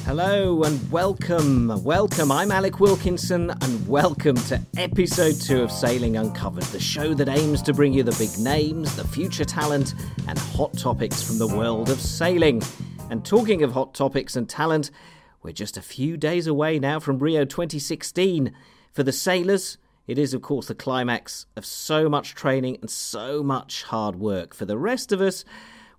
Hello and welcome. I'm Alec Wilkinson and welcome to episode 2 of Sailing Uncovered, the show that aims to bring you the big names, the future talent and hot topics from the world of sailing. And talking of hot topics and talent, we're just a few days away now from Rio 2016. For the sailors, it is of course the climax of so much training and so much hard work. For the rest of us,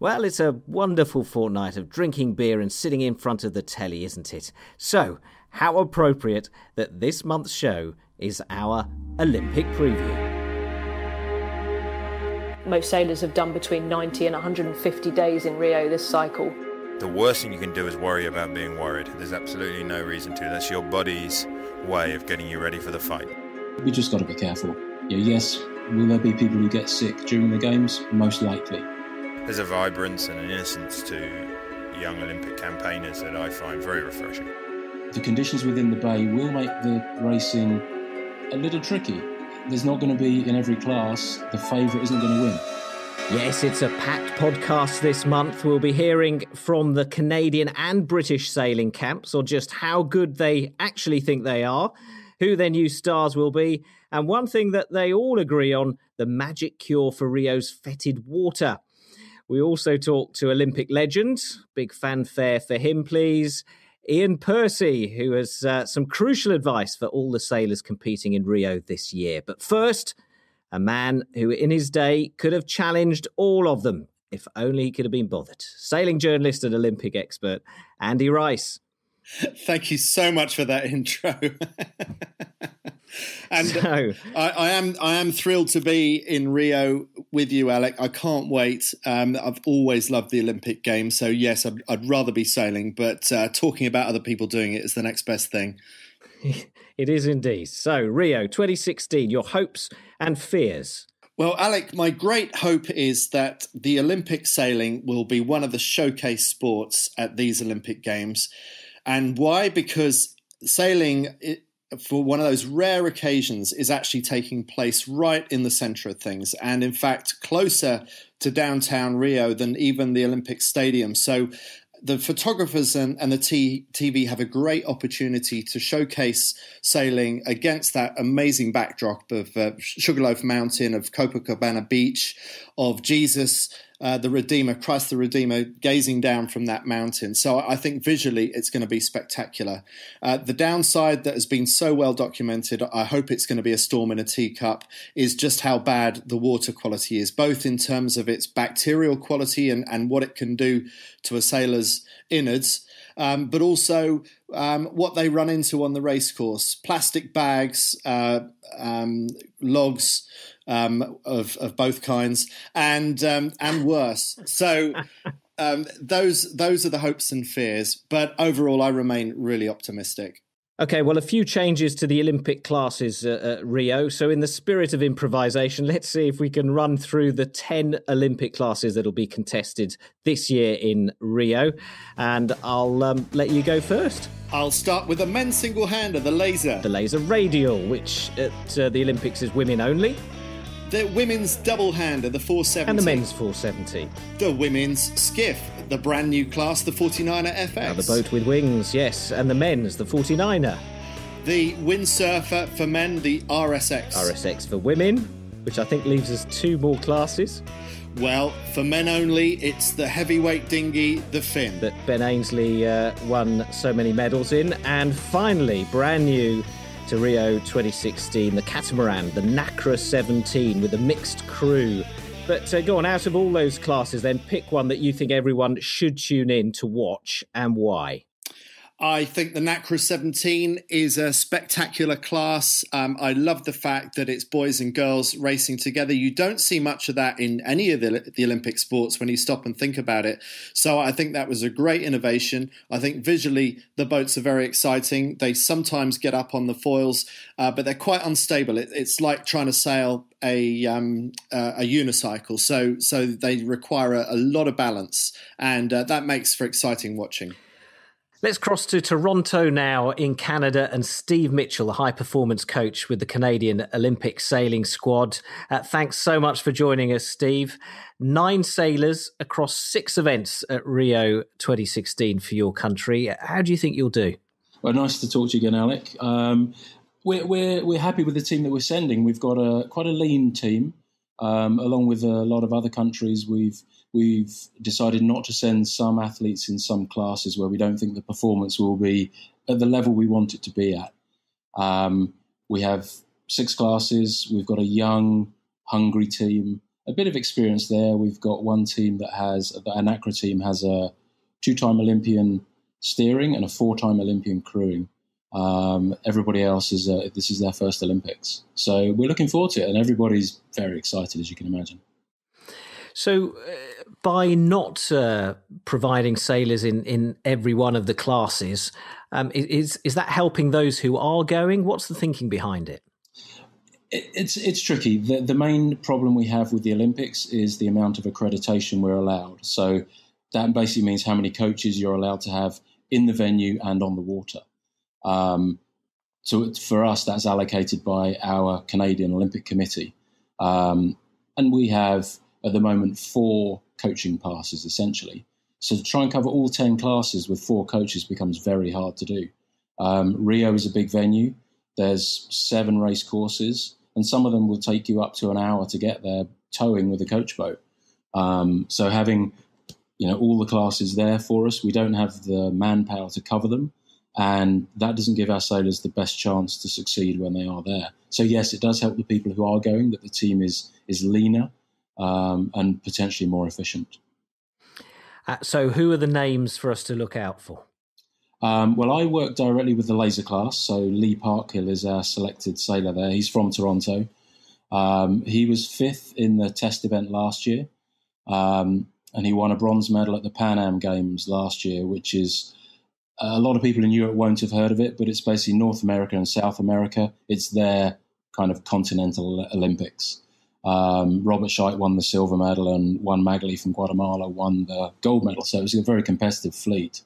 well, it's a wonderful fortnight of drinking beer and sitting in front of the telly, isn't it? So, how appropriate that this month's show is our Olympic preview. Most sailors have done between 90 and 150 days in Rio this cycle. The worst thing you can do is worry about being worried. There's absolutely no reason to. That's your body's way of getting you ready for the fight. We just got to be careful. Yes, will there be people who get sick during the games? Most likely. There's a vibrance and an innocence to young Olympic campaigners that I find very refreshing. The conditions within the bay will make the racing a little tricky. There's not going to be, in every class, the favourite isn't going to win. Yes, it's a packed podcast this month. We'll be hearing from the Canadian and British sailing camps on just how good they actually think they are, who their new stars will be, and one thing that they all agree on, the magic cure for Rio's fetid water. We also talk to Olympic legend, big fanfare for him, please, Iain Percy, who has some crucial advice for all the sailors competing in Rio this year. But first, a man who in his day could have challenged all of them, if only he could have been bothered. Sailing journalist and Olympic expert, Andy Rice. Thank you so much for that intro. And so, I am thrilled to be in Rio with you, Alec. I can't wait. I've always loved the Olympic Games, so yes, I'd rather be sailing, but talking about other people doing it is the next best thing. It is indeed. So, Rio 2016, your hopes and fears. Well, Alec, my great hope is that the Olympic sailing will be one of the showcase sports at these Olympic Games. And why? Because sailing, for one of those rare occasions, is actually taking place right in the centre of things, and in fact closer to downtown Rio than even the Olympic Stadium. So the photographers and the TV have a great opportunity to showcase sailing against that amazing backdrop of Sugarloaf Mountain, of Copacabana Beach, of Jesus, the Redeemer, Christ the Redeemer, gazing down from that mountain. So I think visually it's going to be spectacular. The downside that has been so well documented, I hope it's going to be a storm in a teacup, is just how bad the water quality is, both in terms of its bacterial quality and what it can do to a sailor's innards, but also what they run into on the racecourse. Plastic bags, logs, of both kinds, and worse. So those are the hopes and fears. But overall, I remain really optimistic. Okay, well, a few changes to the Olympic classes at Rio. So in the spirit of improvisation, let's see if we can run through the 10 Olympic classes that'll be contested this year in Rio. And I'll let you go first. I'll start with the men's single-hander, the laser. The laser radial, which at the Olympics is women only. The women's double-hander, the 470. And the men's 470. The women's skiff, the brand new class, the 49er FX. Now the boat with wings, yes. And the men's, the 49er. The windsurfer for men, the RSX. RSX for women, which I think leaves us 2 more classes. Well, for men only, it's the heavyweight dinghy, the Finn. That Ben Ainsley won so many medals in. And finally, brand new to Rio 2016, the catamaran, the Nacra 17 with a mixed crew. But go on, out of all those classes then, pick one that you think everyone should tune in to watch and why. I think the Nacra 17 is a spectacular class. I love the fact that it's boys and girls racing together. You don't see much of that in any of the Olympic sports when you stop and think about it. So I think that was a great innovation. I think visually the boats are very exciting. They sometimes get up on the foils, but they're quite unstable. It's like trying to sail a unicycle. So they require a lot of balance, and that makes for exciting watching. Let's cross to Toronto now in Canada, and Steve Mitchell, the high-performance coach with the Canadian Olympic sailing squad. Thanks so much for joining us, Steve. 9 sailors across 6 events at Rio 2016 for your country. How do you think you'll do? Well, nice to talk to you again, Alec. We're happy with the team that we're sending. We've got quite a lean team. Along with a lot of other countries, we've decided not to send some athletes in some classes where we don't think the performance will be at the level we want it to be at. We have 6 classes. We've got a young, hungry team, a bit of experience there. We've got one team an ACRA team has a 2-time Olympian steering and a 4-time Olympian crewing. Everybody else this is their first Olympics. So we're looking forward to it, and everybody's very excited, as you can imagine. So by not providing sailors in every one of the classes, is that helping those who are going? What's the thinking behind it? It's tricky. The main problem we have with the Olympics is the amount of accreditation we're allowed. So that basically means how many coaches you're allowed to have in the venue and on the water. So for us, that's allocated by our Canadian Olympic Committee. And we have, at the moment, 4 coaching passes, essentially. So to try and cover all 10 classes with 4 coaches becomes very hard to do. Rio is a big venue. There's 7 race courses, and some of them will take you up to an hour to get there, towing with a coach boat. So having, all the classes there for us, we don't have the manpower to cover them. And that doesn't give our sailors the best chance to succeed when they are there. So yes, it does help the people who are going, that the team is leaner and potentially more efficient. So who are the names for us to look out for? Well, I work directly with the laser class. So Lee Parkhill is our selected sailor there. He's from Toronto. He was 5th in the test event last year. And he won a bronze medal at the Pan Am Games last year, which is... a lot of people in Europe won't have heard of it, but it's basically North America and South America. It's their kind of continental Olympics. Robert Scheidt won the silver medal, and Juan Magali from Guatemala won the gold medal. So it was a very competitive fleet.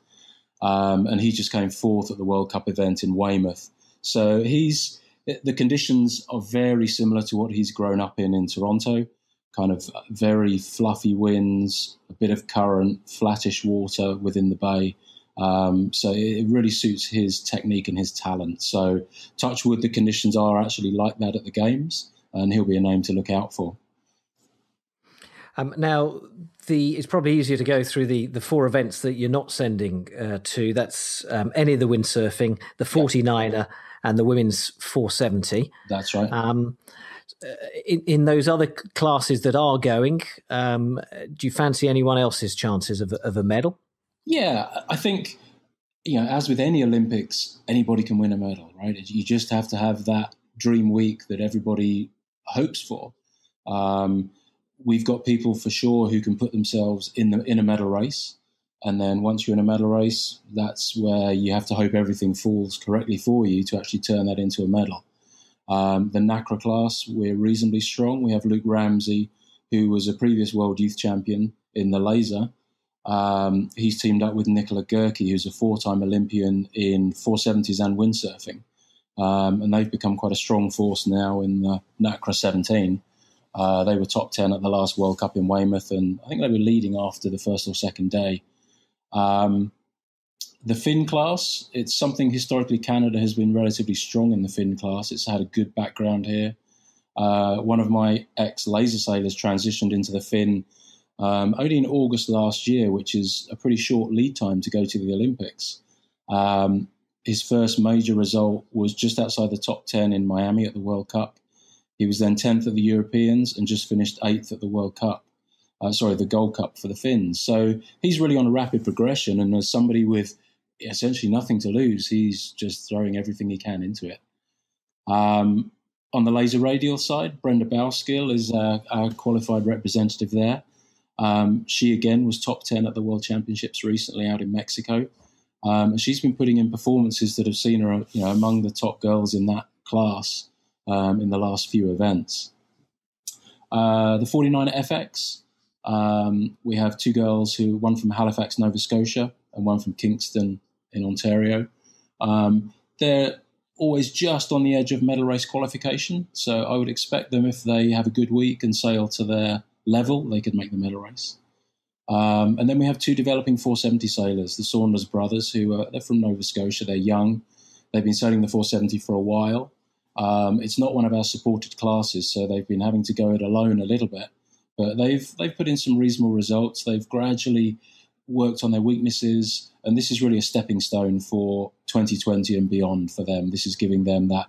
And he just came 4th at the World Cup event in Weymouth. So the conditions are very similar to what he's grown up in Toronto. Kind of very fluffy winds, a bit of current, flattish water within the bay. So it really suits his technique and his talent. So touch wood, the conditions are actually like that at the Games, and he'll be a name to look out for. Now, it's probably easier to go through the 4 events that you're not sending to. That's any of the windsurfing, the 49er, and the women's 470. That's right. In those other classes that are going, do you fancy anyone else's chances of a medal? Yeah, I think, as with any Olympics, anybody can win a medal, right? You just have to have that dream week that everybody hopes for. We've got people for sure who can put themselves in a medal race. And then once you're in a medal race, that's where you have to hope everything falls correctly for you to actually turn that into a medal. The NACRA class, we're reasonably strong. We have Luke Ramsey, who was a previous world youth champion in the laser. He's teamed up with Nicola Gerke, who's a 4-time Olympian in 470s and windsurfing. And they've become quite a strong force now in the NACRA 17. They were top 10 at the last World Cup in Weymouth, and I think they were leading after the first or second day. The Finn class, it's something historically Canada has been relatively strong in the Finn class. It's had a good background here. One of my ex-laser sailors transitioned into the Finn only in August last year, which is a pretty short lead time to go to the Olympics. His first major result was just outside the top 10 in Miami at the World Cup. He was then 10th at the Europeans and just finished 8th at the World Cup. The Gold Cup for the Finns. So he's really on a rapid progression, and as somebody with essentially nothing to lose, he's just throwing everything he can into it. On the laser radial side, Brenda Bowskill is our qualified representative there. She again was top 10 at the World Championships recently out in Mexico. And she's been putting in performances that have seen her, among the top girls in that class in the last few events. The 49er FX, we have 2 girls one from Halifax, Nova Scotia, and one from Kingston in Ontario. They're always just on the edge of medal race qualification, so I would expect them, if they have a good week and sail to their level, they could make the medal race. And then we have two developing 470 sailors, the Saunders brothers, they're from Nova Scotia. They're young. They've been sailing the 470 for a while. It's not one of our supported classes, so they've been having to go it alone a little bit. But they've put in some reasonable results. They've gradually worked on their weaknesses, and this is really a stepping stone for 2020 and beyond for them. This is giving them that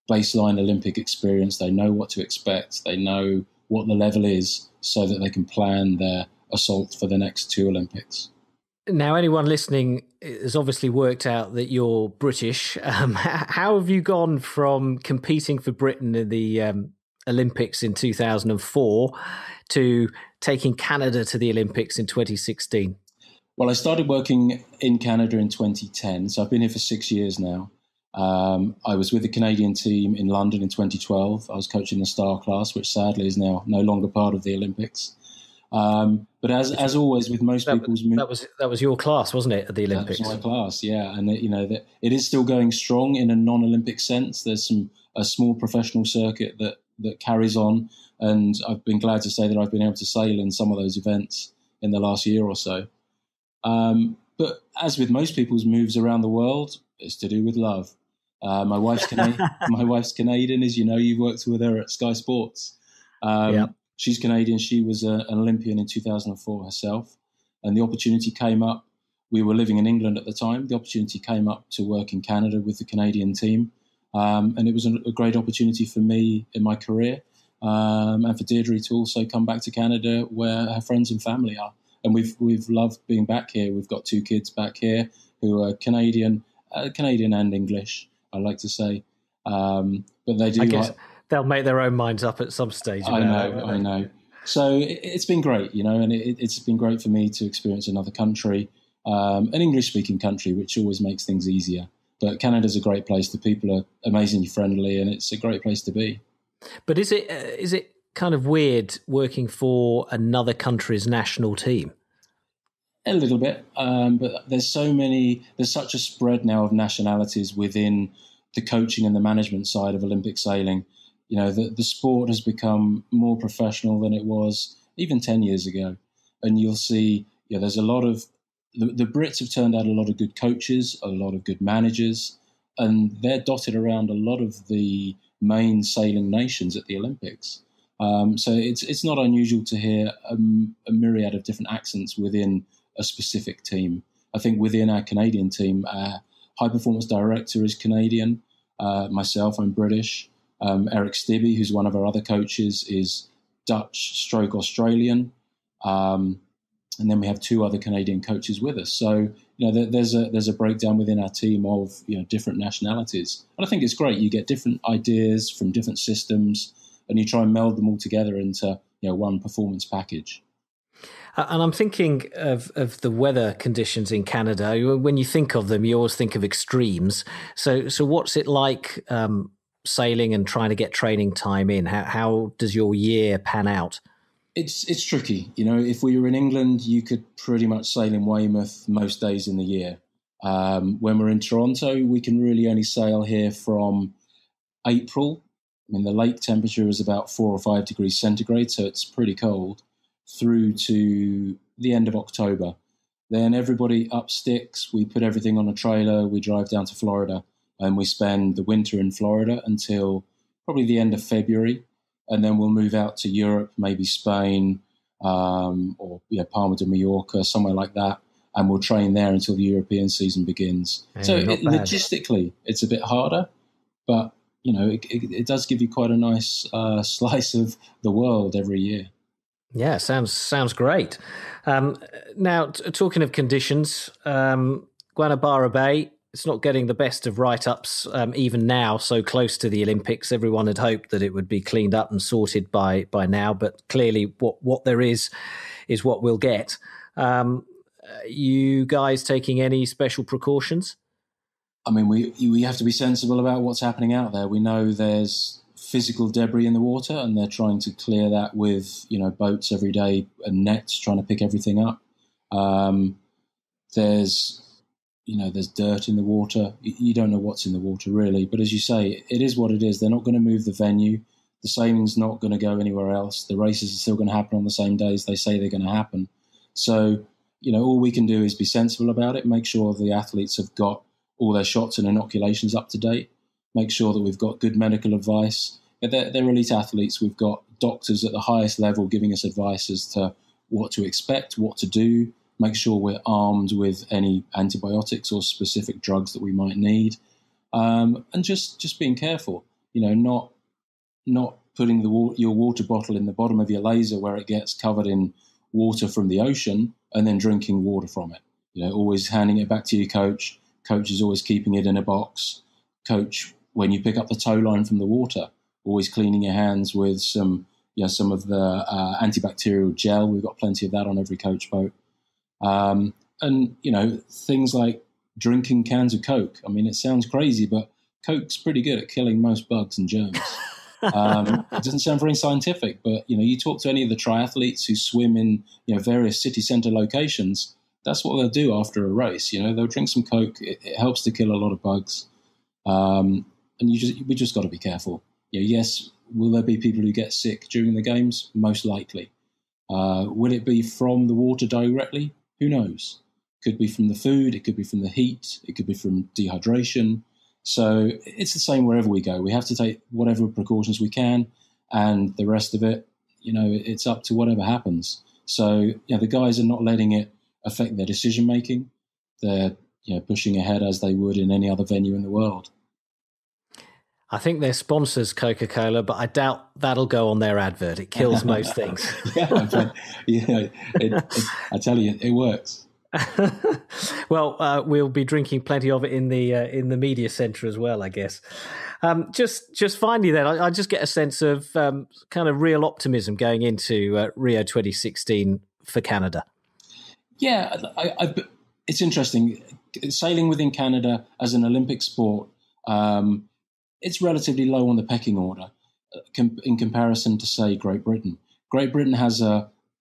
baseline Olympic experience. They know what to expect. They know what the level is so that they can plan their assault for the next two Olympics. Now, anyone listening has obviously worked out that you're British. How have you gone from competing for Britain in the Olympics in 2004 to taking Canada to the Olympics in 2016? Well, I started working in Canada in 2010, so I've been here for 6 years now. I was with the Canadian team in London in 2012. I was coaching the Star class, which sadly is now no longer part of the Olympics. But as always with most people's that was your class, wasn't it, at the Olympics? That was my class, yeah. And that it is still going strong in a non-Olympic sense. There's a small professional circuit that carries on, and I've been glad to say that I've been able to sail in some of those events in the last year or so. But as with most people's moves around the world, it's to do with love. My wife's Canadian, as you know. You've worked with her at Sky Sports. She's Canadian. She was an Olympian in 2004 herself. And the opportunity came up. We were living in England at the time. The opportunity came up to work in Canada with the Canadian team. And it was a great opportunity for me in my career, and for Deirdre to also come back to Canada where her friends and family are. And we've loved being back here. We've got two kids back here who are Canadian and English, I like to say. But they do. I guess they'll make their own minds up at some stage. I know. So it's been great, and it's been great for me to experience another country, an English-speaking country, which always makes things easier. But Canada's a great place. The people are amazingly friendly, and it's a great place to be. But is it kind of weird working for another country's national team? A little bit, but there's such a spread now of nationalities within the coaching and the management side of Olympic sailing. The sport has become more professional than it was even 10 years ago. And you'll see, there's a lot of, the Brits have turned out a lot of good coaches, a lot of good managers, and they're dotted around a lot of the main sailing nations at the Olympics. So it's not unusual to hear a myriad of different accents within a specific team. I think within our Canadian team, our high performance director is Canadian. Myself, I'm British. Eric Stibbe, who's one of our other coaches, is Dutch/Australian. And then we have two other Canadian coaches with us. So, there's a breakdown within our team of, different nationalities. And I think it's great. You get different ideas from different systems, and you try and meld them all together into, one performance package. And I'm thinking of the weather conditions in Canada. When you think of them, you always think of extremes. So what's it like sailing and trying to get training time in? How does your year pan out? It's tricky. If we were in England, you could pretty much sail in Weymouth most days in the year. When we're in Toronto, we can really only sail here from April. The lake temperature is about 4 or 5 degrees centigrade, so it's pretty cold, through to the end of October. Then everybody up sticks. We put everything on a trailer. We drive down to Florida, and we spend the winter in Florida until probably the end of February. And then we'll move out to Europe, maybe Spain, or Palma de Mallorca, somewhere like that. And we'll train there until the European season begins. So logistically, it's a bit harder, but it does give you quite a nice slice of the world every year. Yeah, sounds great. Now, talking of conditions, Guanabara Bay, it's not getting the best of write-ups even now, so close to the Olympics. Everyone had hoped that it would be cleaned up and sorted by now, but clearly what there is what we'll get. You guys taking any special precautions? We have to be sensible about what's happening out there. We know there's physical debris in the water, and they're trying to clear that with boats every day and nets trying to pick everything up. There's there's dirt in the water. You don't know what's in the water really. But as you say, it is what it is. They're not going to move the venue. The sailing's not going to go anywhere else. The races are still going to happen on the same days they say they're going to happen. So, all we can do is be sensible about it, make sure the athletes have got all their shots and inoculations up to date, make sure that we've got good medical advice. They're elite athletes. We've got doctors at the highest level giving us advice as to what to expect, what to do, make sure we're armed with any antibiotics or specific drugs that we might need, and just being careful, not putting your water bottle in the bottom of your laser where it gets covered in water from the ocean and then drinking water from it. Always handing it back to your coach. Coach is always keeping it in a box. Coach, when you pick up the tow line from the water, always cleaning your hands with some of the antibacterial gel. We've got plenty of that on every coach boat. And things like drinking cans of Coke. I mean, it sounds crazy, but Coke's pretty good at killing most bugs and germs. It doesn't sound very scientific, but you talk to any of the triathletes who swim in various city centre locations. That's what they'll do after a race. They'll drink some Coke. It helps to kill a lot of bugs, and we just got to be careful. Yes, will there be people who get sick during the games? Most likely. Will it be from the water directly? Who knows? Could be from the food. It could be from the heat. It could be from dehydration. So it's the same wherever we go. We have to take whatever precautions we can, and the rest of it, it's up to whatever happens. So the guys are not letting it affect their decision making. They're pushing ahead as they would in any other venue in the world. I think their sponsors Coca-Cola, but I doubt that'll go on their advert. It kills most things. I tell you, it works. Well, we'll be drinking plenty of it in the media centre as well, I guess. Just finally, then, I just get a sense of kind of real optimism going into Rio 2016 for Canada. Yeah, it's interesting. Sailing within Canada as an Olympic sport, it's relatively low on the pecking order in comparison to, say, Great Britain. Great Britain has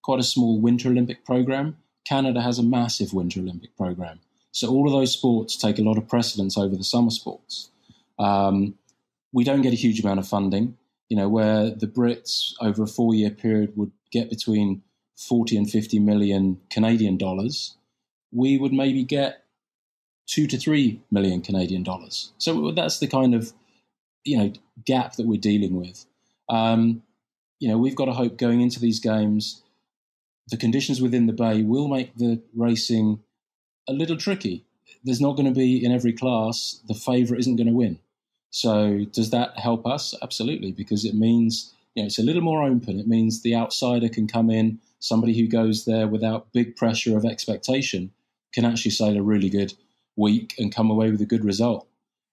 quite a small Winter Olympic program. Canada has a massive Winter Olympic program. So all of those sports take a lot of precedence over the summer sports. We don't get a huge amount of funding, where the Brits over a 4-year period would get between 40 and 50 million Canadian dollars. We would maybe get 2 to 3 million Canadian dollars. So that's the kind of gap that we're dealing with. We've got to hope going into these games, the conditions within the bay will make the racing a little tricky. There's not going to be, in every class, the favourite isn't going to win. So does that help us? Absolutely, because it means it's a little more open. It means the outsider can come in, somebody who goes there without big pressure of expectation can actually sail a really good week and come away with a good result.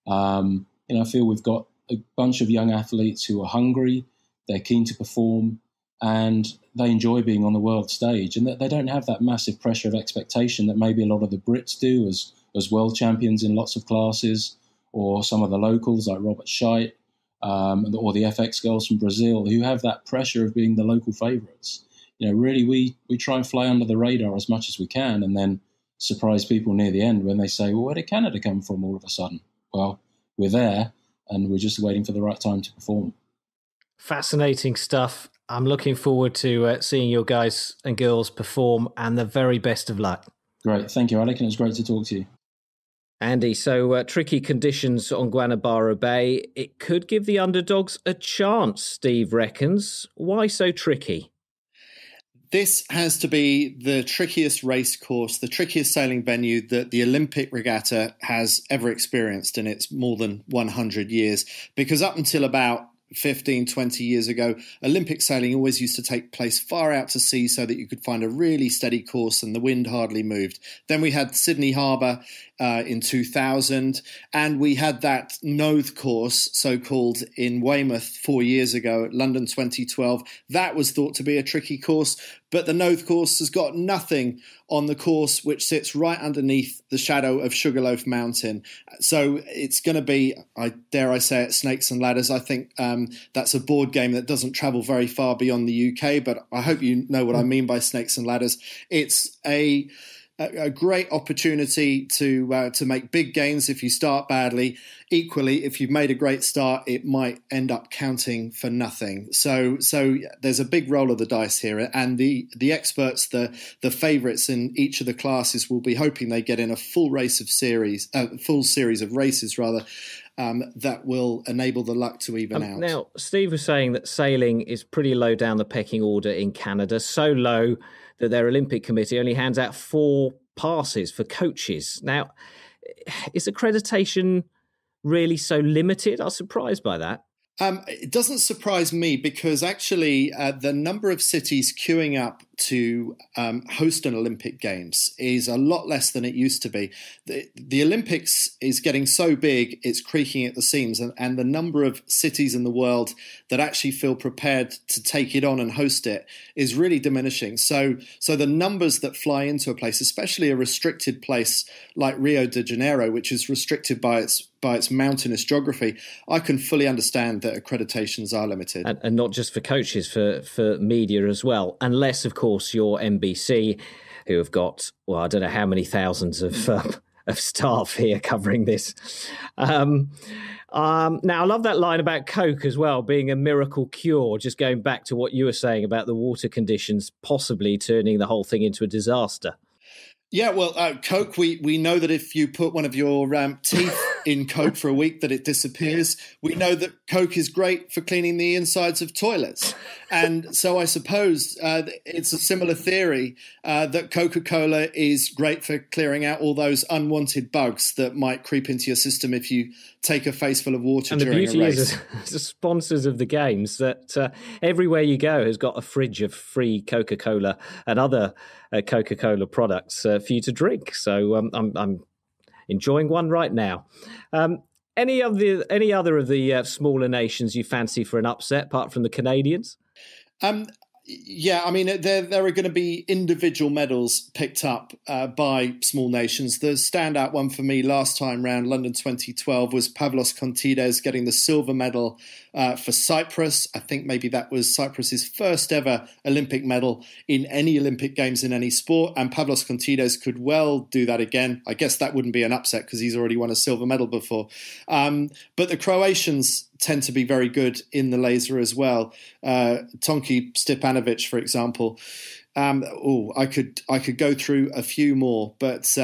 I feel we've got a bunch of young athletes who are hungry, they're keen to perform, and they enjoy being on the world stage. And they don't have that massive pressure of expectation that maybe a lot of the Brits do as world champions in lots of classes, or some of the locals like Robert Scheidt, or the FX girls from Brazil, who have that pressure of being the local favourites. Really, we try and fly under the radar as much as we can, and then surprise people near the end when they say, well, where did Canada come from all of a sudden? Well, we're there, and we're just waiting for the right time to perform. Fascinating stuff. I'm looking forward to seeing your guys and girls perform, and the very best of luck. Great. Thank you, Alec, and it was great to talk to you. Andy, so tricky conditions on Guanabara Bay. It could give the underdogs a chance, Steve reckons. Why so tricky? This has to be the trickiest race course, the trickiest sailing venue that the Olympic regatta has ever experienced in its more than 100 years. Because up until about 15, 20 years ago, Olympic sailing always used to take place far out to sea so that you could find a really steady course and the wind hardly moved. Then we had Sydney Harbour in 2000, and we had that Noath course, so-called, in Weymouth 4 years ago at London 2012. That was thought to be a tricky course, but the Noath course has got nothing on the course which sits right underneath the shadow of Sugarloaf Mountain. So it's going to be, dare I say it, snakes and ladders. I think that's a board game that doesn't travel very far beyond the UK, but I hope you know what I mean by snakes and ladders. It's a a great opportunity to make big gains if you start badly. Equally, if you've made a great start, it might end up counting for nothing. So there's a big roll of the dice here, and the experts, the favourites in each of the classes, will be hoping they get in a full series of races rather. That will enable the luck to even out. Now, Steve was saying that sailing is pretty low down the pecking order in Canada, so low that their Olympic Committee only hands out 4 passes for coaches. Now, is accreditation really so limited? I was surprised by that. It doesn't surprise me because actually the number of cities queuing up to host an Olympic Games is a lot less than it used to be. The Olympics is getting so big, it's creaking at the seams, and the number of cities in the world that actually feel prepared to take it on and host it is really diminishing. So the numbers that fly into a place, especially a restricted place like Rio de Janeiro, which is restricted by its mountainous geography, I can fully understand that accreditations are limited. And not just for coaches, for media as well, unless, of course, you're NBC, who have got, well, I don't know how many thousands of staff here covering this. Now, I love that line about Coke as well, being a miracle cure, just going back to what you were saying about the water conditions possibly turning the whole thing into a disaster. Yeah, well, Coke, we know that if you put one of your teeth in Coke for a week, that it disappears. We know that Coke is great for cleaning the insides of toilets. And so I suppose it's a similar theory that Coca-Cola is great for clearing out all those unwanted bugs that might creep into your system if you take a face full of water during a race. And the beauty is, as the sponsors of the games, that everywhere you go has got a fridge of free Coca-Cola and other Coca-Cola products for you to drink. So I'm enjoying one right now. Any other of the smaller nations you fancy for an upset, apart from the Canadians? Yeah, I mean, there are going to be individual medals picked up by small nations. The standout one for me last time round, London 2012, was Pavlos Kontides getting the silver medal for Cyprus. I think maybe that was Cyprus's first ever Olympic medal in any Olympic Games in any sport, and Pavlos Kontides could well do that again. I guess that wouldn't be an upset because he's already won a silver medal before. But the Croatians tend to be very good in the laser as well. Tonki Stepanovic, for example. I could go through a few more, but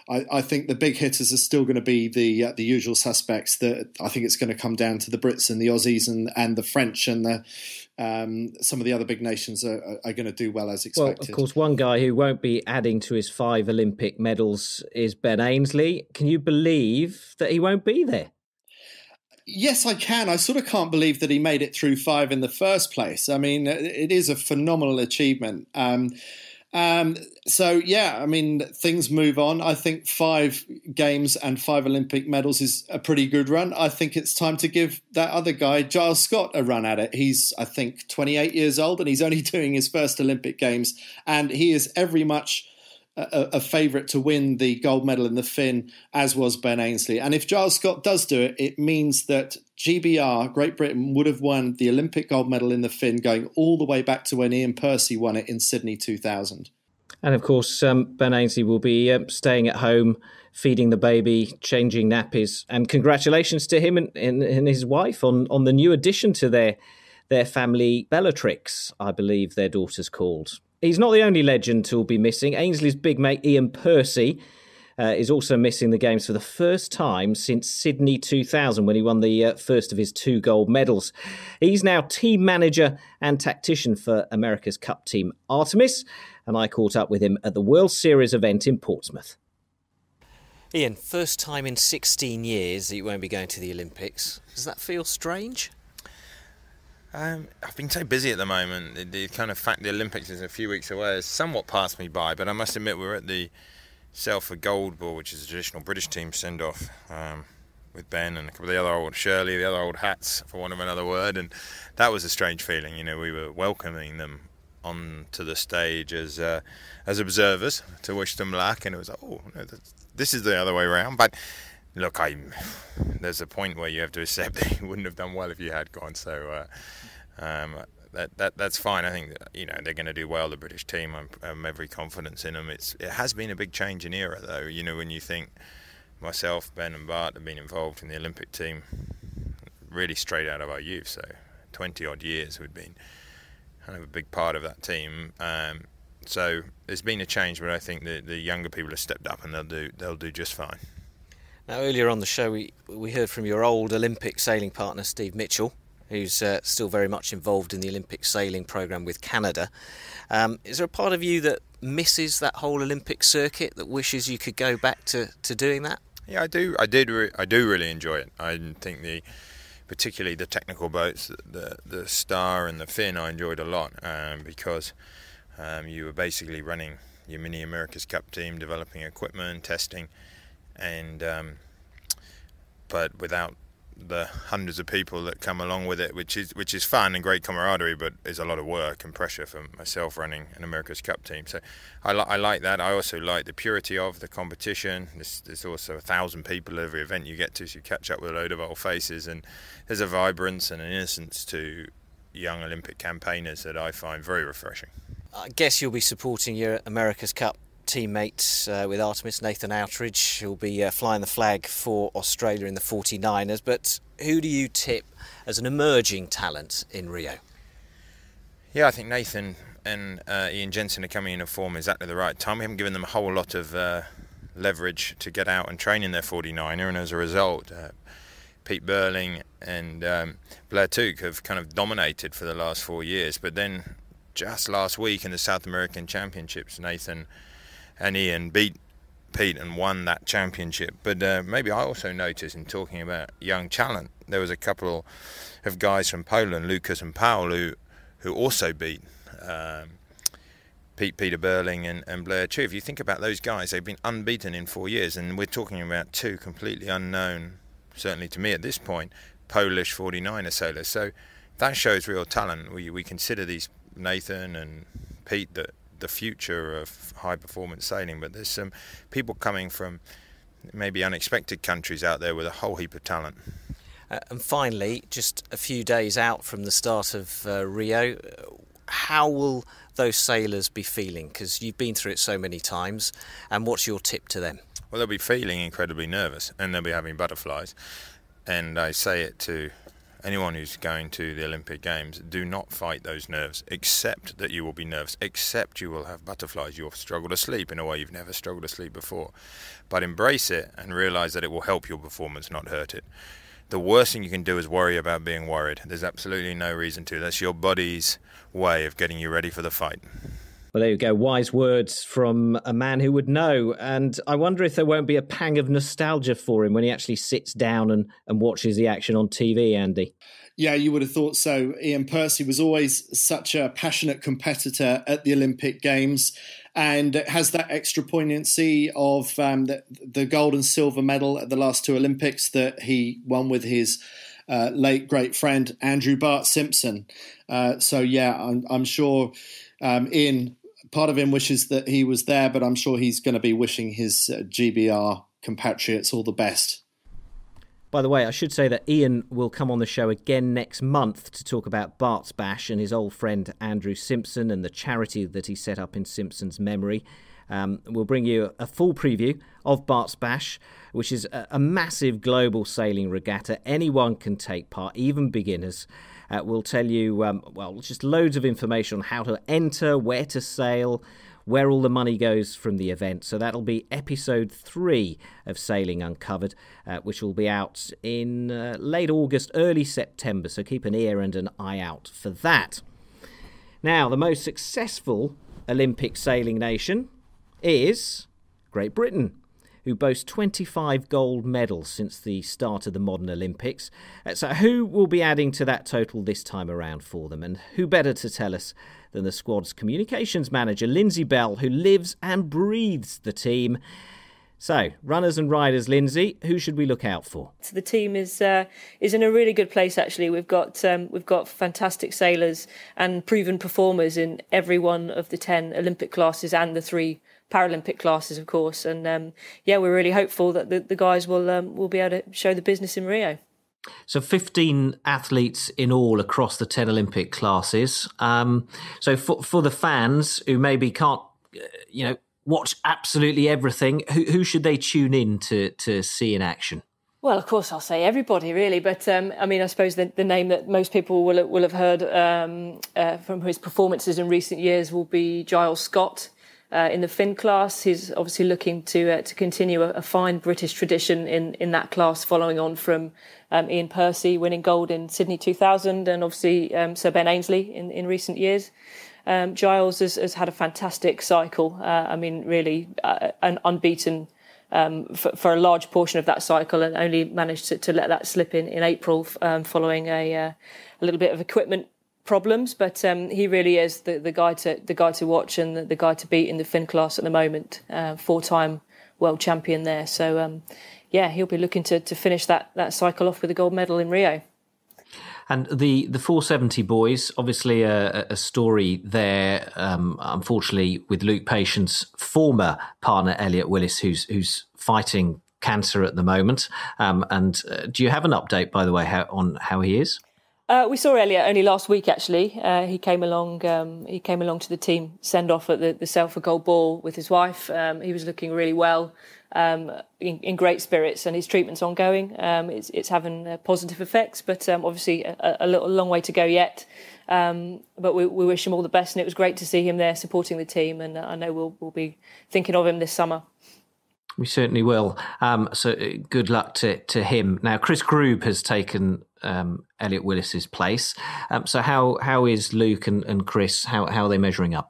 I think the big hitters are still going to be the usual suspects. That I think it's going to come down to the Brits and the Aussies and the French and some of the other big nations are going to do well as expected. Well, of course, one guy who won't be adding to his 5 Olympic medals is Ben Ainslie. Can you believe that he won't be there? Yes, I can. I sort of can't believe that he made it through 5 in the first place. I mean, it is a phenomenal achievement. So, yeah, I mean, things move on. I think 5 games and 5 Olympic medals is a pretty good run. I think it's time to give that other guy, Giles Scott, a run at it. He's, I think, 28 years old and he's only doing his first Olympic Games. And he is every much a favourite to win the gold medal in the Finn, as was Ben Ainslie. And if Giles Scott does do it, it means that GBR, Great Britain, would have won the Olympic gold medal in the Finn going all the way back to when Iain Percy won it in Sydney 2000. And of course, Ben Ainslie will be staying at home, feeding the baby, changing nappies. And congratulations to him and his wife on the new addition to their family, Bellatrix, I believe their daughter's called. He's not the only legend who'll be missing. Ainslie's big mate, Iain Percy, is also missing the Games for the first time since Sydney 2000, when he won the first of his 2 gold medals. He's now team manager and tactician for America's Cup team Artemis, and I caught up with him at the World Series event in Portsmouth. Iain, first time in 16 years that you won't be going to the Olympics. Does that feel strange? I've been so busy at the moment. The kind of fact the Olympics is a few weeks away has somewhat passed me by, but I must admit we're at the Sail for Gold ball, which is a traditional British team send-off with Ben and a couple of the other old Shirley, the other old hats, for want of another word, and that was a strange feeling. You know, we were welcoming them onto the stage as observers to wish them luck, and it was like, oh, no, this is the other way around. But look, there's a point where you have to accept that you wouldn't have done well if you had gone. So that's fine. I think that, they're going to do well. The British team, I have every confidence in them. It has been a big change in era, though. When you think myself, Ben, and Bart have been involved in the Olympic team really straight out of our youth, so 20 odd years we've been kind of a big part of that team. So there's been a change, but I think the younger people have stepped up and they'll do just fine. Now, earlier on the show, we heard from your old Olympic sailing partner, Steve Mitchell, who's still very much involved in the Olympic sailing programme with Canada. Is there a part of you that misses that whole Olympic circuit, that wishes you could go back to doing that? Yeah, I do. I do really enjoy it. I think particularly the technical boats, the Star and the Finn, I enjoyed a lot because you were basically running your mini America's Cup team, developing equipment, testing, and but without the hundreds of people that come along with it, which is fun and great camaraderie, but is a lot of work and pressure for myself running an America's Cup team. So I like that. I also like the purity of the competition. There's also 1,000 people at every event you get to, so you catch up with a load of old faces, and there's a vibrance and an innocence to young Olympic campaigners that I find very refreshing. I guess you'll be supporting your America's Cup teammates with Artemis, Nathan Outridge, who'll be flying the flag for Australia in the 49ers. But who do you tip as an emerging talent in Rio? Yeah, I think Nathan and Ian Jensen are coming in form exactly the right time. We haven't given them a whole lot of leverage to get out and train in their 49er, and as a result, Pete Burling and Blair Tuke have kind of dominated for the last 4 years. But then just last week in the South American Championships, Nathan and Ian beat Pete and won that championship. But maybe I also noticed, in talking about young talent, there was a couple of guys from Poland, Lucas and Paul, who also beat Peter Burling and Blair Tuke. If you think about those guys, they've been unbeaten in 4 years, and we're talking about two completely unknown, certainly to me at this point, Polish 49er sailors. So that shows real talent. We consider these Nathan and Pete the future of high performance sailing, but there's some people coming from maybe unexpected countries out there with a whole heap of talent. And finally, just a few days out from the start of Rio, how will those sailors be feeling? Because you've been through it so many times, and what's your tip to them? Well, they'll be feeling incredibly nervous, and they'll be having butterflies. And I say it to anyone who's going to the Olympic Games: do not fight those nerves. Accept that you will be nervous. Accept you will have butterflies. You'll struggle to sleep in a way you've never struggled to sleep before. But embrace it and realise that it will help your performance, not hurt it. The worst thing you can do is worry about being worried. There's absolutely no reason to. That's your body's way of getting you ready for the fight. Well, there you go. Wise words from a man who would know. And I wonder if there won't be a pang of nostalgia for him when he actually sits down and watches the action on TV, Andy. Yeah, you would have thought so. Iain Percy was always such a passionate competitor at the Olympic Games, and has that extra poignancy of the gold and silver medal at the last two Olympics that he won with his late great friend Andrew Bart Simpson. So yeah, I'm sure Iain, part of him wishes that he was there, but I'm sure he's going to be wishing his GBR compatriots all the best. By the way, I should say that Iain will come on the show again next month to talk about Bart's Bash and his old friend Andrew Simpson and the charity that he set up in Simpson's memory. We'll bring you a full preview of Bart's Bash, which is a massive global sailing regatta. Anyone can take part, even beginners. We'll tell you, just loads of information on how to enter, where to sail, where all the money goes from the event. So that'll be episode 3 of Sailing Uncovered, which will be out in late August, early September. So keep an ear and an eye out for that. Now, the most successful Olympic sailing nation is Great Britain, who boasts 25 gold medals since the start of the modern Olympics. So who will be adding to that total this time around for them? And who better to tell us than the squad's communications manager, Lindsey Bell, who lives and breathes the team. So, runners and riders, Lindsey, who should we look out for? So the team is in a really good place, actually. We've got fantastic sailors and proven performers in every one of the 10 Olympic classes and the 3 Paralympic classes, of course. And we're really hopeful that the guys will be able to show the business in Rio. So 15 athletes in all across the 10 Olympic classes. So for the fans who maybe can't, watch absolutely everything, who should they tune in to see in action? Well, of course, I'll say everybody, really. But, I suppose the name that most people will have heard from his performances in recent years will be Giles Scott in the Finn class. He's obviously looking to continue a fine British tradition in that class, following on from Iain Percy winning gold in Sydney 2000 and obviously Sir Ben Ainsley in recent years. Giles has had a fantastic cycle. Really an unbeaten for a large portion of that cycle, and only managed to let that slip in April following a little bit of equipment problems. But he really is the guy to watch and the guy to beat in the Finn class at the moment. 4-time world champion there. So he'll be looking to finish that cycle off with a gold medal in Rio. And the 470 boys, obviously a story there, unfortunately, with Luke Patient's former partner, Elliot Willis, who's fighting cancer at the moment. Do you have an update, by the way, on how he is? We saw Elliot only last week, actually. He came along to the team send-off at the Sail for Gold Ball with his wife. He was looking really well, in great spirits, and his treatment's ongoing. It's having positive effects, but obviously a long way to go yet. But we wish him all the best, and it was great to see him there supporting the team, and I know we'll be thinking of him this summer. We certainly will. So good luck to him. Now, Chris Grube has taken Elliot Willis's place. So how is Luke and Chris? How are they measuring up?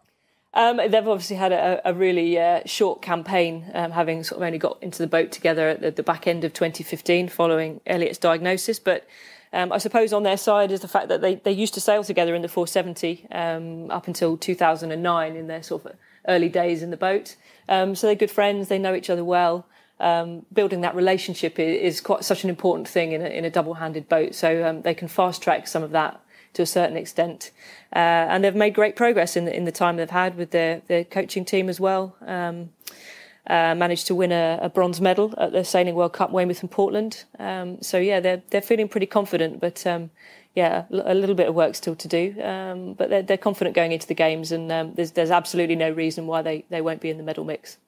They've obviously had a really short campaign, having sort of only got into the boat together at the back end of 2015 following Elliot's diagnosis. But I suppose on their side is the fact that they used to sail together in the 470 up until 2009 in their sort of early days in the boat. So they're good friends. They know each other well. Building that relationship is quite such an important thing in a double-handed boat. So they can fast track some of that to a certain extent. And they've made great progress in the time they've had with their coaching team as well. Managed to win a bronze medal at the Sailing World Cup, Weymouth and Portland. They're feeling pretty confident, but a little bit of work still to do. But they're confident going into the games, and there's absolutely no reason why they won't be in the medal mix.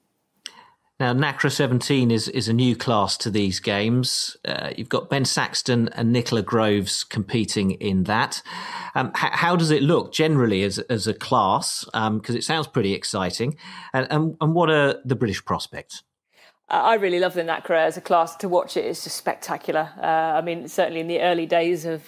Now, NACRA 17 is a new class to these games. You've got Ben Saxton and Nicola Groves competing in that. How does it look generally as a class? Because it sounds pretty exciting. And what are the British prospects? I really love the NACRA as a class. To watch it is just spectacular. Certainly in the early days of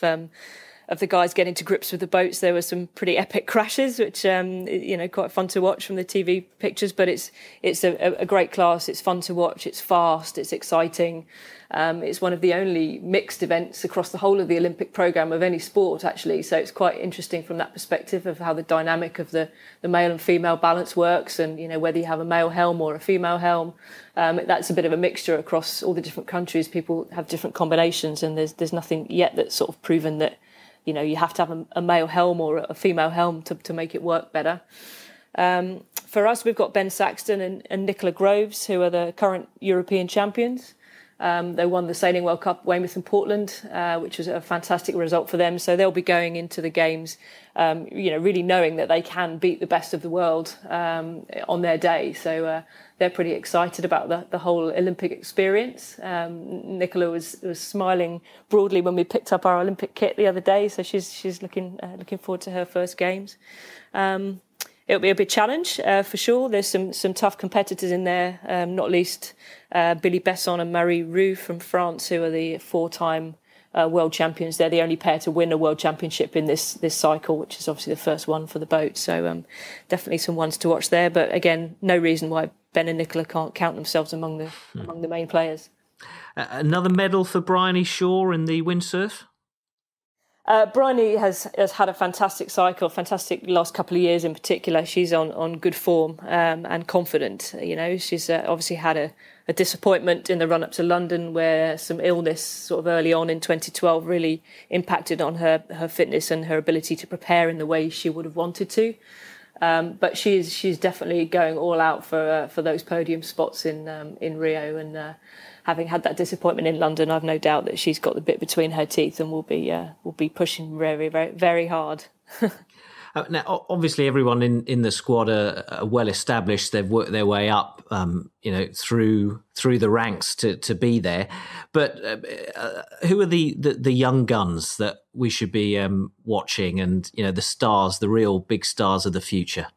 the guys getting to grips with the boats, there were some pretty epic crashes, which quite fun to watch from the TV pictures. But it's a great class. It's fun to watch. It's fast. It's exciting. It's one of the only mixed events across the whole of the Olympic programme of any sport, actually. So it's quite interesting from that perspective of how the dynamic of the male and female balance works, and whether you have a male helm or a female helm. That's a bit of a mixture across all the different countries. People have different combinations, and there's nothing yet that's sort of proven that you have to have a male helm or a female helm to make it work better. For us, we've got Ben Saxton and Nicola Groves, who are the current European champions. They won the Sailing World Cup, Weymouth and Portland, which was a fantastic result for them. So they'll be going into the games, really knowing that they can beat the best of the world on their day. So they're pretty excited about the whole Olympic experience. Nicola was smiling broadly when we picked up our Olympic kit the other day. So she's looking forward to her first games. It'll be a big challenge for sure. There's some tough competitors in there, not least Billy Besson and Marie Roux from France, who are the 4-time world champions. They're the only pair to win a world championship in this cycle, which is obviously the first one for the boat. So definitely some ones to watch there. But again, no reason why Ben and Nicola can't count themselves among the main players. Another medal for Bryony Shaw in the windsurf? Bryony has had a fantastic cycle, fantastic last couple of years in particular. She's on good form and confident. She's obviously had a disappointment in the run-up to London, where some illness sort of early on in 2012 really impacted on her fitness and her ability to prepare in the way she would have wanted to. But she's definitely going all out for those podium spots in Rio, and having had that disappointment in London, I've no doubt that she's got the bit between her teeth and will be pushing very, very, very hard. Now, obviously, everyone in the squad are well established. They've worked their way up, through the ranks to be there. But who are the young guns that we should be watching, and the stars, the real big stars of the future?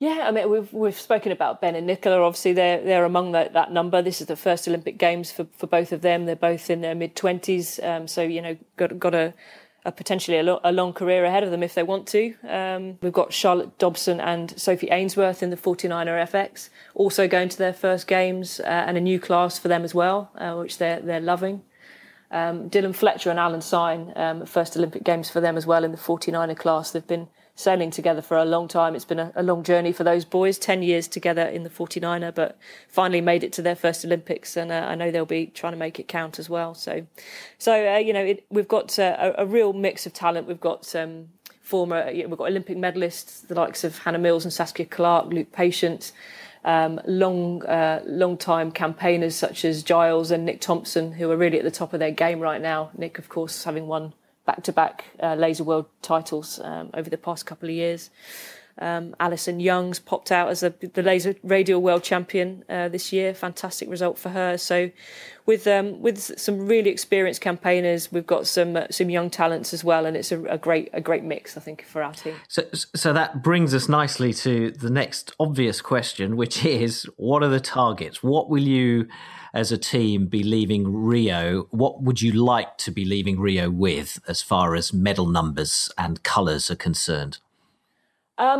Yeah, I mean, we've spoken about Ben and Nicola. Obviously, they're among that number. This is the first Olympic Games for both of them. They're both in their mid-20s, so got a potentially a long career ahead of them if they want to. We've got Charlotte Dobson and Sophie Ainsworth in the 49er FX, also going to their first games, and a new class for them as well, which they're loving. Dylan Fletcher and Alan Syne, first Olympic Games for them as well in the 49er class. They've been sailing together for a long time. It's been a long journey for those boys, 10 years together in the 49er, but finally made it to their first Olympics, and I know they'll be trying to make it count as well. So we've got a real mix of talent. We've got we've got Olympic medalists, the likes of Hannah Mills and Saskia Clark, Luke Patient, long time campaigners such as Giles and Nick Thompson, who are really at the top of their game right now. Nick, of course, having won back-to-back laser world titles over the past couple of years. Alison Young's popped out as the laser radial world champion this year. Fantastic result for her. So with some really experienced campaigners, we've got some young talents as well, and it's a great mix, I think, for our team. So that brings us nicely to the next obvious question, which is, what are the targets? What will you, as a team, be leaving Rio? What would you like to be leaving Rio with as far as medal numbers and colours are concerned?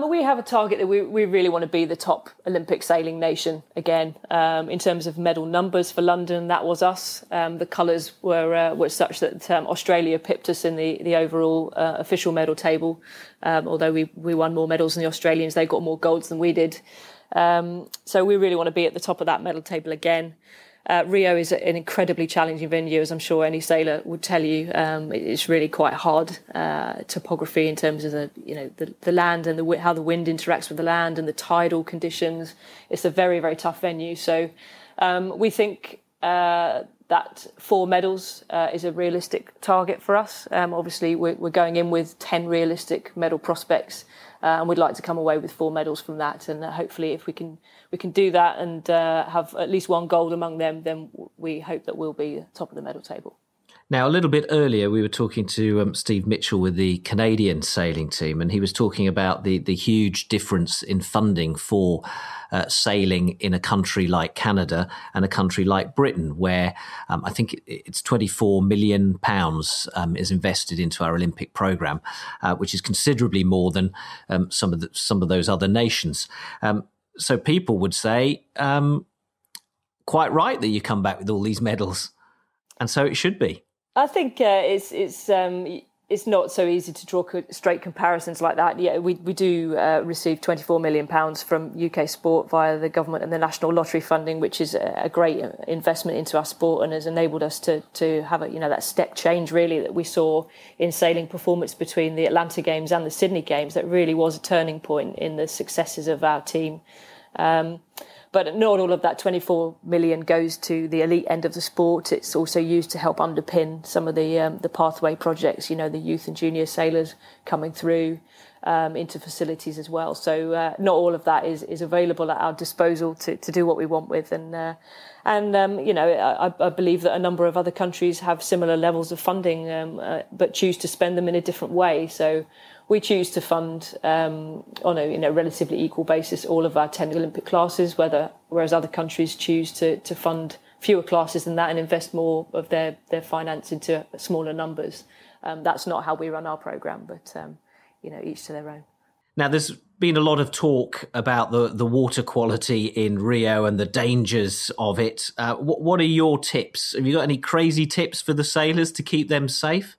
We have a target that we really want to be the top Olympic sailing nation again. In terms of medal numbers for London, that was us. The colours were such that Australia pipped us in the overall official medal table. Although we won more medals than the Australians, they got more golds than we did. So we really want to be at the top of that medal table again. Rio is an incredibly challenging venue, as I'm sure any sailor would tell you. It's really quite hard topography in terms of the land and how the wind interacts with the land and the tidal conditions. It's a very, very tough venue. So we think that 4 medals is a realistic target for us. Obviously, we're going in with 10 realistic medal prospects, and we'd like to come away with 4 medals from that. And hopefully, if we can do that and have at least 1 gold among them, then we hope that we'll be top of the medal table. Now, a little bit earlier, we were talking to Steve Mitchell with the Canadian sailing team, and he was talking about the huge difference in funding for sailing in a country like Canada and a country like Britain, where I think it's £24 million is invested into our Olympic programme, which is considerably more than some of those other nations. So people would say, quite right that you come back with all these medals, and so it should be. I think it's not so easy to draw straight comparisons like that. Yeah, we do receive £24 million from UK sport via the government and the National Lottery funding, which is a great investment into our sport and has enabled us to have that step change really that we saw in sailing performance between the Atlanta Games and the Sydney Games. That really was a turning point in the successes of our team. But not all of that 24 million goes to the elite end of the sport. It's also used to help underpin some of the pathway projects, the youth and junior sailors coming through into facilities as well. So not all of that is available at our disposal to do what we want with. I believe that a number of other countries have similar levels of funding, but choose to spend them in a different way. So we choose to fund on a relatively equal basis all of our 10 Olympic classes, whereas other countries choose to fund fewer classes than that and invest more of their finance into smaller numbers. That's not how we run our programme, but each to their own. Now, there's been a lot of talk about the water quality in Rio and the dangers of it. What are your tips? Have you got any crazy tips for the sailors to keep them safe?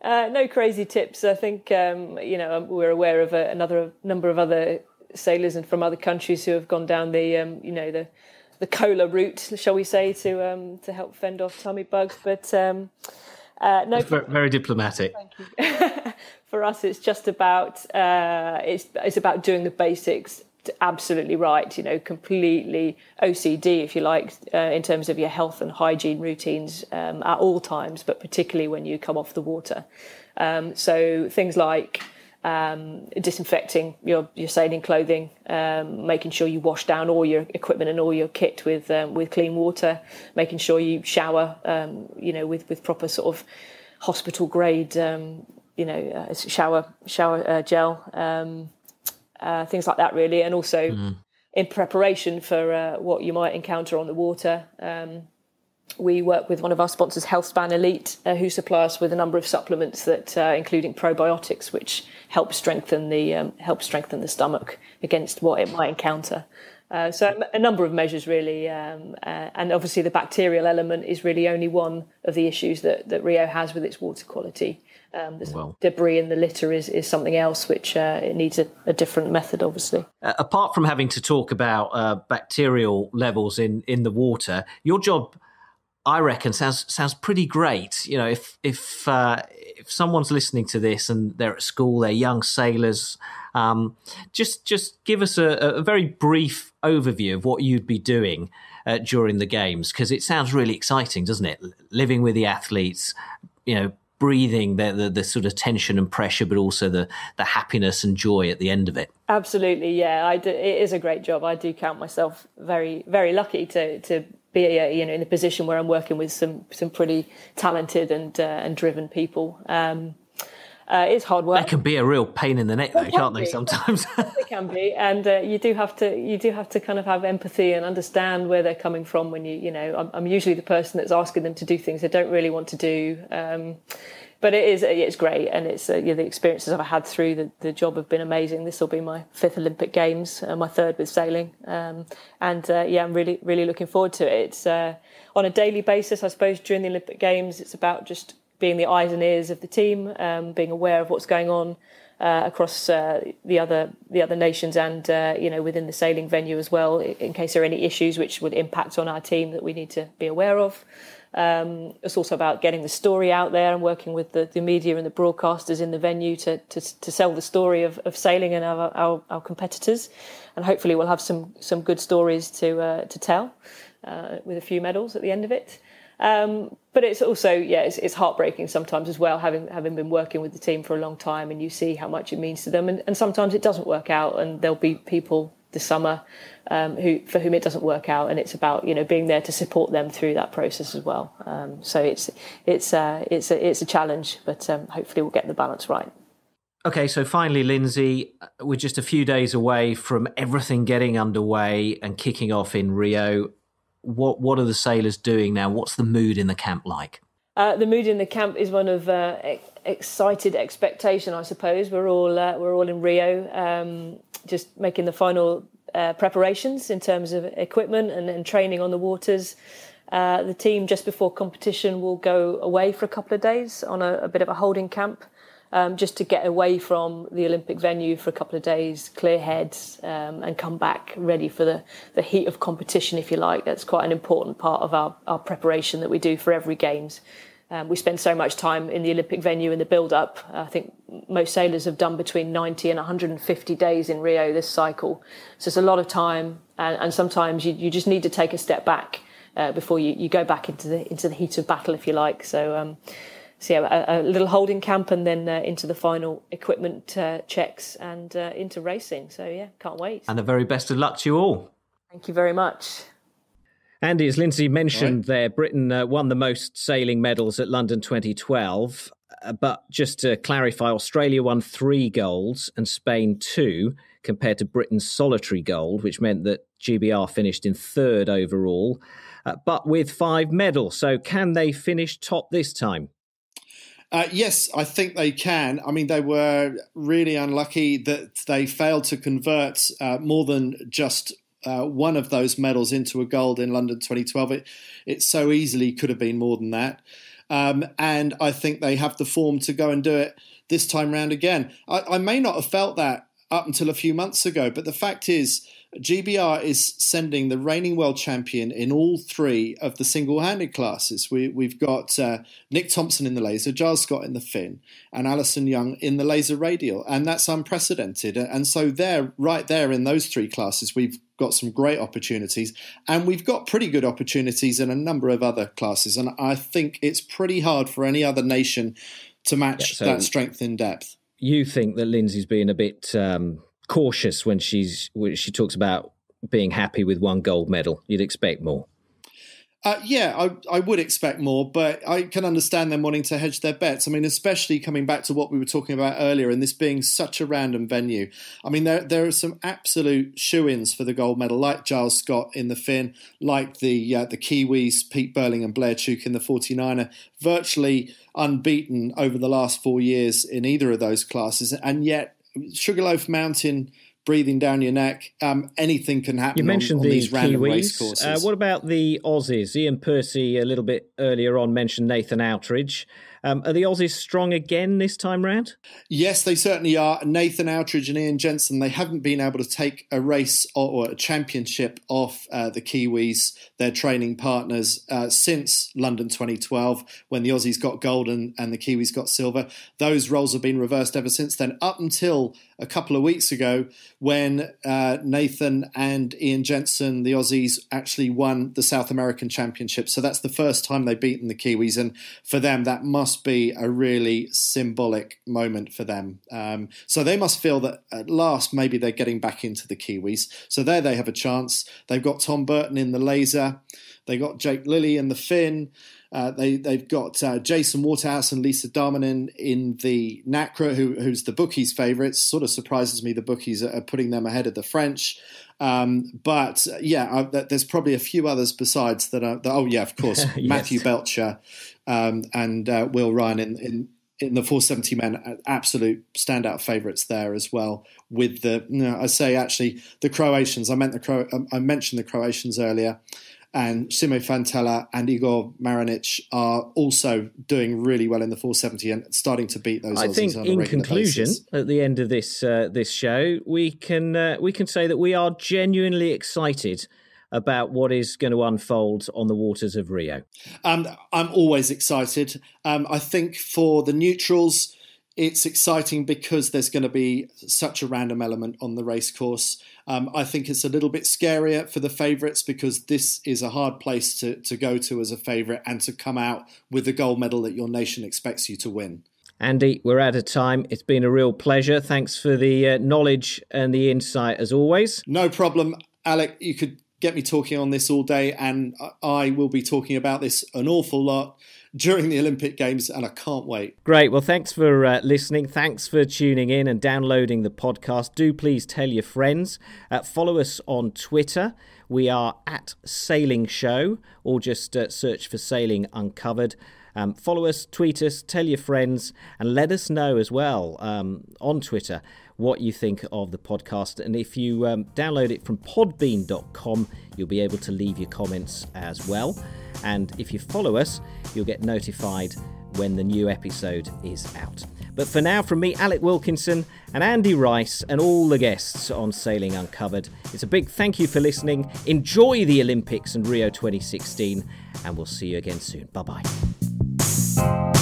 No crazy tips. I think we're aware of another number of other sailors and from other countries who have gone down the cola route, shall we say, to help fend off tummy bugs. But No, very, very diplomatic. Thank you. For us, it's just about it's about doing the basics absolutely right. Completely OCD, if you like, in terms of your health and hygiene routines at all times, but particularly when you come off the water. So things like disinfecting your sailing clothing, making sure you wash down all your equipment and all your kit with clean water, making sure you shower, with proper sort of hospital grade, shower gel, things like that really, and also in preparation for what you might encounter on the water. We work with one of our sponsors, Healthspan Elite, who supply us with a number of supplements that, including probiotics, which help strengthen the stomach against what it might encounter. So a number of measures really, and obviously the bacterial element is really only one of the issues that Rio has with its water quality. Debris in the litter is something else, which it needs a different method, obviously. Apart from having to talk about bacterial levels in the water, your job, I reckon, sounds pretty great. If someone's listening to this and they're at school, they're young sailors, just give us a very brief overview of what you'd be doing during the games, because it sounds really exciting, doesn't it? Living with the athletes, breathing the sort of tension and pressure, but also the happiness and joy at the end of it. Absolutely, yeah. It is a great job. I do count myself very, very lucky to be in a position where I'm working with some pretty talented and driven people. It's hard work. That can be a real pain in the neck, though, can't they? Sometimes they can be, and you do have to kind of have empathy and understand where they're coming from. When I'm usually the person that's asking them to do things they don't really want to do. But it's great, and it's the experiences I've had through the job have been amazing. This will be my 5th Olympic Games, my 3rd with sailing, I'm really, really looking forward to it. It's on a daily basis, I suppose. During the Olympic Games, it's about just being the eyes and ears of the team, being aware of what's going on across the other nations and within the sailing venue as well, in case there are any issues which would impact on our team that we need to be aware of. It's also about getting the story out there and working with the media and the broadcasters in the venue to sell the story of sailing and our competitors, and hopefully we'll have some good stories to tell with a few medals at the end of it. But it's also, it's heartbreaking sometimes as well, having been working with the team for a long time, and you see how much it means to them, and sometimes it doesn't work out, and there'll be people this summer for whom it doesn't work out, and it's about being there to support them through that process as well. So it's a challenge, but hopefully we'll get the balance right. Okay, so finally, Lindsey, we're just a few days away from everything getting underway and kicking off in Rio. What are the sailors doing now? What's the mood in the camp like? The mood in the camp is one of excited expectation, I suppose. We're all in Rio, just making the final preparations in terms of equipment and training on the waters. The team just before competition will go away for a couple of days on a bit of a holding camp, just to get away from the Olympic venue for a couple of days, clear heads, and come back ready for the heat of competition, if you like. That's quite an important part of our preparation that we do for every Games. We spend so much time in the Olympic venue in the build-up. I think most sailors have done between 90 and 150 days in Rio this cycle. So it's a lot of time, and sometimes you just need to take a step back before you go back into the heat of battle, if you like. So a little holding camp, and then into the final equipment checks and into racing. So can't wait. And the very best of luck to you all. Thank you very much. Andy, as Lindsey mentioned there, Britain won the most sailing medals at London 2012. But just to clarify, Australia won 3 golds and Spain 2, compared to Britain's solitary gold, which meant that GBR finished in 3rd overall, but with 5 medals. So can they finish top this time? Yes, I think they can. I mean, they were really unlucky that they failed to convert more than just one of those medals into a gold in London 2012. It so easily could have been more than that. And I think they have the form to go and do it this time round again. I may not have felt that up until a few months ago, but the fact is GBR is sending the reigning world champion in all three of the single-handed classes. We've got Nick Thompson in the laser, Giles Scott in the fin, and Alison Young in the laser radial, and that's unprecedented. And so right there in those three classes, we've got some great opportunities, and we've got pretty good opportunities in a number of other classes. And I think it's pretty hard for any other nation to match that strength in depth. You think that Lindsey's being a bit cautious when she talks about being happy with one gold medal? You'd expect more. I would expect more, but I can understand them wanting to hedge their bets. I mean, especially coming back to what we were talking about earlier, and this being such a random venue. I mean, there are some absolute shoo-ins for the gold medal, like Giles Scott in the fin, like the Kiwis, Pete Burling and Blair Tuke in the 49er, virtually unbeaten over the last 4 years in either of those classes, and yet Sugarloaf Mountain breathing down your neck. Anything can happen. You mentioned on these random Kiwis. Race courses. What about the Aussies? Iain Percy a little bit earlier on mentioned Nathan Outridge. Are the Aussies strong again this time round? Yes, they certainly are. Nathan Outridge and Ian Jensen, they haven't been able to take a race or a championship off the Kiwis, their training partners, since London 2012, when the Aussies got gold and the Kiwis got silver. Those roles have been reversed ever since then, up until a couple of weeks ago when Nathan and Ian Jensen, the Aussies, actually won the South American Championship. So that's the first time they've beaten the Kiwis, and for them that must be a really symbolic moment for them. So they must feel that at last maybe they're getting back into the Kiwis. So there they have a chance. They've got Tom Burton in the laser. They got Jake Lilly in the fin. They've got Jason Waterhouse and Lisa Darmanin in the NACRA, who's the bookies' favourites. Sort of surprises me the bookies are putting them ahead of the French. There's probably a few others besides that. Of course, Yes. Matthew Belcher and Will Ryan in the 470 men, absolute standout favourites there as well. With the Croatians. I mentioned the Croatians earlier. And Simo Fantella and Igor Marinic are also doing really well in the 470 and starting to beat those Aussies. I think, on a in regular conclusion, basis. at the end of this show, we can say that we are genuinely excited about what is going to unfold on the waters of Rio. I'm always excited. I think for the neutrals, it's exciting because there's going to be such a random element on the race course. I think it's a little bit scarier for the favourites because this is a hard place to go to as a favourite and to come out with the gold medal that your nation expects you to win. Andy, we're out of time. It's been a real pleasure. Thanks for the knowledge and the insight as always. No problem. Alec, you could get me talking on this all day, and I will be talking about this an awful lot during the Olympic Games, and I can't wait. Great. Well, thanks for listening. Thanks for tuning in and downloading the podcast. Do please tell your friends. Follow us on Twitter. We are at Sailing Show, or just search for Sailing Uncovered. Follow us, tweet us, tell your friends, and let us know as well on Twitter what you think of the podcast. And if you download it from podbean.com, you'll be able to leave your comments as well. And if you follow us, you'll get notified when the new episode is out. But for now, from me, Alec Wilkinson, and Andy Rice, and all the guests on Sailing Uncovered, it's a big thank you for listening. Enjoy the Olympics and Rio 2016, and we'll see you again soon. Bye-bye.